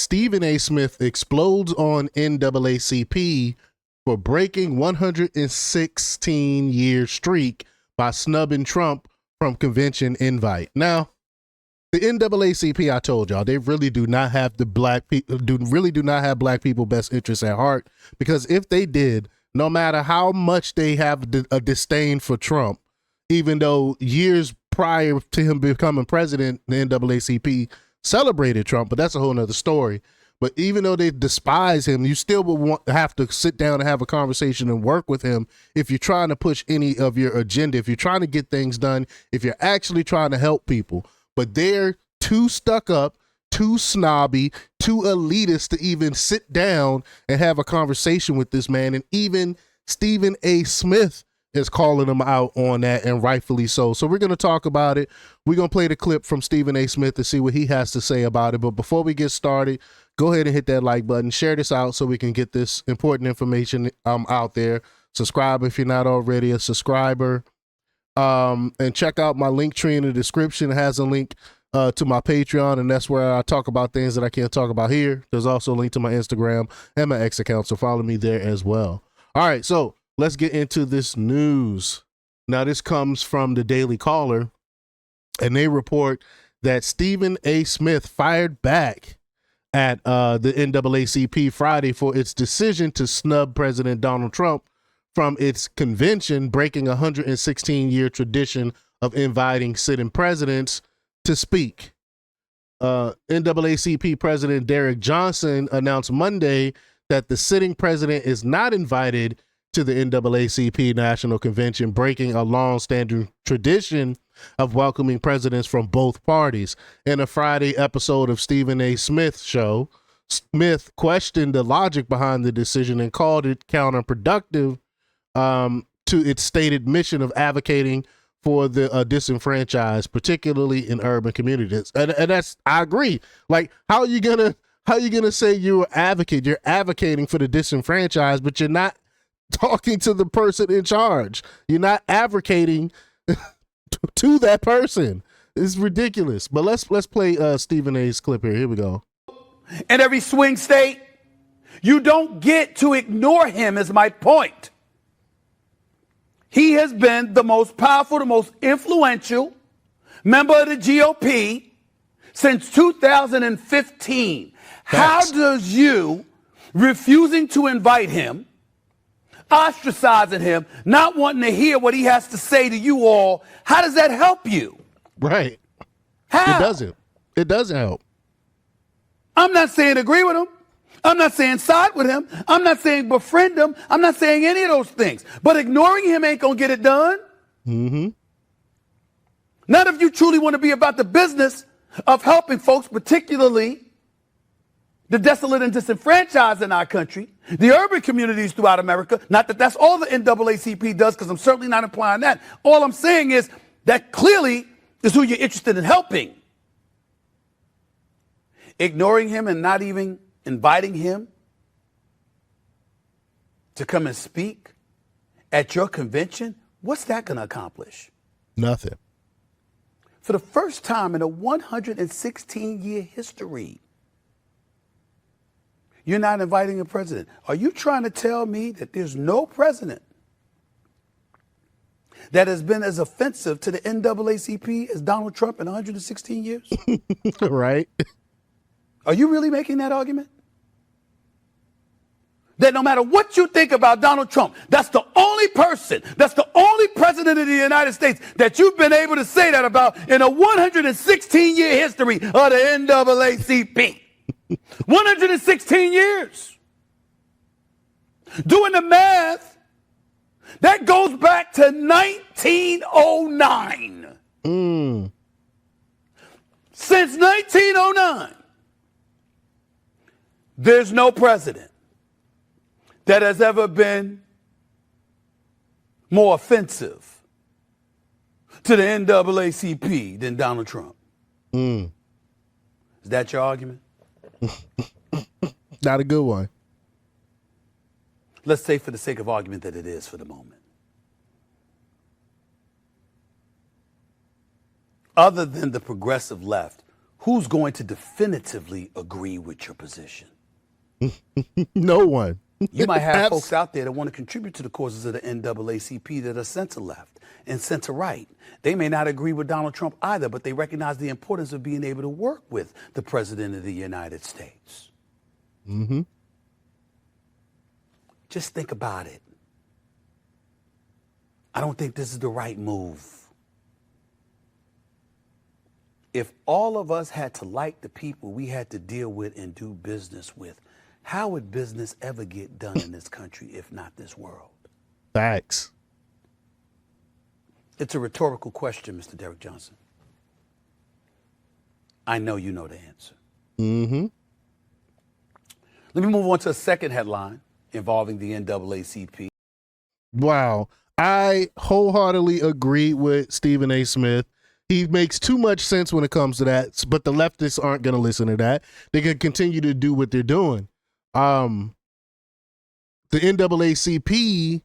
Stephen A. Smith explodes on NAACP for breaking 116-year streak by snubbing Trump from convention invite. Now, the NAACP, I told y'all, they really do not have the black people, do not have black people best interests at heart, because if they did, no matter how much they have a disdain for Trump, even though years prior to him becoming president, the NAACP celebrated Trump, but that's a whole nother story. But even though they despise him, you still would have to sit down and have a conversation and work with him if you're trying to push any of your agenda, if you're trying to get things done, if you're actually trying to help people. But they're too stuck up, too snobby, too elitist to even sit down and have a conversation with this man. And even Stephen A. Smith is calling him out on that, and rightfully so. So we're going to talk about it. We're going to play the clip from Stephen A. Smith to see what he has to say about it. But before we get started, go ahead and hit that like button, share this out so we can get this important information out there. Subscribe if you're not already a subscriber. And check out my link tree in the description. It has a link to my Patreon, and that's where I talk about things that I can't talk about here. There's also a link to my Instagram and my X account, so follow me there as well. All right, so let's get into this news. Now, this comes from the Daily Caller, and they report that Stephen A. Smith fired back at the NAACP Friday for its decision to snub President Donald Trump from its convention, breaking a 116-year tradition of inviting sitting presidents to speak. NAACP President Derek Johnson announced Monday that the sitting president is not invited to the NAACP National Convention, breaking a long-standing tradition of welcoming presidents from both parties. In a Friday episode of Stephen A. Smith's show, Smith questioned the logic behind the decision and called it counterproductive to its stated mission of advocating for the disenfranchised, particularly in urban communities. And that's, I agree. Like, how are you gonna say you're an advocate? You're advocating for the disenfranchised, but you're not talking to the person in charge. You're not advocating to that person. It's ridiculous. But let's play Stephen A.'s clip here. Here we go. In every swing state, you don't get to ignore him, is my point. He has been the most powerful, the most influential member of the GOP since 2015. How does you refusing to invite him, ostracizing him, not wanting to hear what he has to say to you all, how does that help you? Right. How? It doesn't. It doesn't help. I'm not saying agree with him. I'm not saying side with him. I'm not saying befriend him. I'm not saying any of those things. But ignoring him ain't going to get it done. Mm-hmm. Not if you truly want to be about the business of helping folks, particularly the desolate and disenfranchised in our country, the urban communities throughout America. Not that that's all the NAACP does, because I'm certainly not implying that. All I'm saying is that clearly is who you're interested in helping. Ignoring him and not even inviting him to come and speak at your convention, what's that going to accomplish? Nothing. For the first time in a 116-year history, you're not inviting a president. Are you trying to tell me that there's no president that has been as offensive to the NAACP as Donald Trump in 116 years? Right. Are you really making that argument? That no matter what you think about Donald Trump, that's the only person, that's the only president of the United States that you've been able to say that about in a 116-year history of the NAACP. 116 years. Doing the math, that goes back to 1909. Since 1909, there's no president that has ever been more offensive to the NAACP than Donald Trump. Is that your argument? Not a good one. Let's say for the sake of argument that it is for the moment. Other than the progressive left, who's going to definitively agree with your position? No one. You might have folks out there that want to contribute to the causes of the NAACP that are center left and center right. They may not agree with Donald Trump either, but they recognize the importance of being able to work with the President of the United States. Mm-hmm. Just think about it. I don't think this is the right move. If all of us had to like the people we had to deal with and do business with, how would business ever get done in this country, if not this world? Facts. It's a rhetorical question, Mr. Derek Johnson. I know you know the answer. Mm-hmm. Let me move on to a second headline involving the NAACP. Wow. I wholeheartedly agree with Stephen A. Smith. He makes too much sense when it comes to that, but the leftists aren't going to listen to that. They can continue to do what they're doing. The NAACP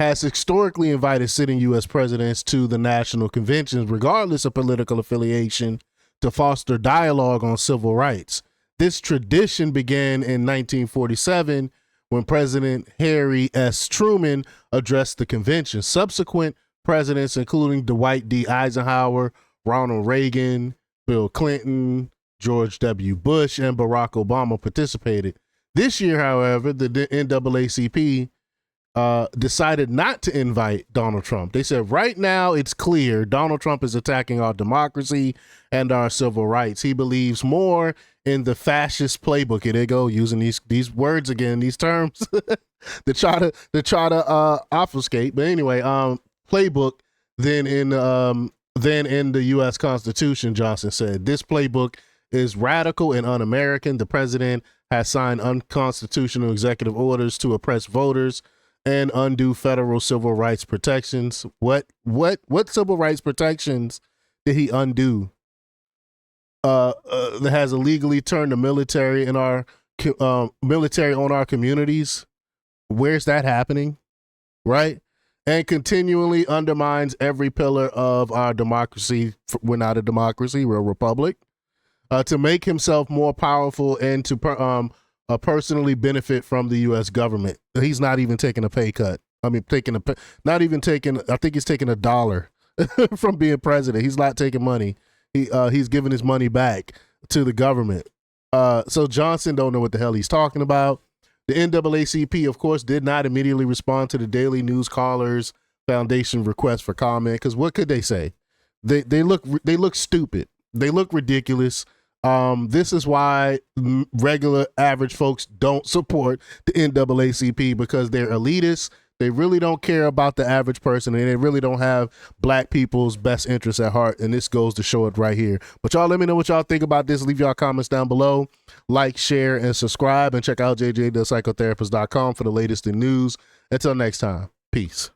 has historically invited sitting U.S. presidents to the national conventions, regardless of political affiliation, to foster dialogue on civil rights. This tradition began in 1947 when President Harry S. Truman addressed the convention. Subsequent presidents, including Dwight D. Eisenhower, Ronald Reagan, Bill Clinton, George W. Bush, and Barack Obama participated. This year, however, the NAACP decided not to invite Donald Trump. They said, right now it's clear Donald Trump is attacking our democracy and our civil rights. He believes more in the fascist playbook. Here they go, using these words again, these terms to try to obfuscate. But anyway, playbook than in the U.S. Constitution, Johnson said. This playbook is radical and un-American. The president has signed unconstitutional executive orders to oppress voters and undo federal civil rights protections. What civil rights protections did he undo? That has illegally turned the military in our military on our communities. Where's that happening? Right? And continually undermines every pillar of our democracy. We're not a democracy, we're a republic. To make himself more powerful and to personally benefit from the U.S. government. He's not even taking a pay cut. I mean, I think he's taking $1 from being president. He's not taking money. He's giving his money back to the government. So Johnson don't know what the hell he's talking about. The NAACP, of course, did not immediately respond to the Daily News Callers Foundation request for comment, because what could they say? They look stupid. They look ridiculous. This is why regular average folks don't support the NAACP, because they're elitists. They really don't care about the average person, and they really don't have black people's best interests at heart. And this goes to show it right here. But y'all let me know what y'all think about this. Leave y'all comments down below. Like, share, and subscribe. And check out jjthepsychotherapist.com for the latest in news. Until next time, peace.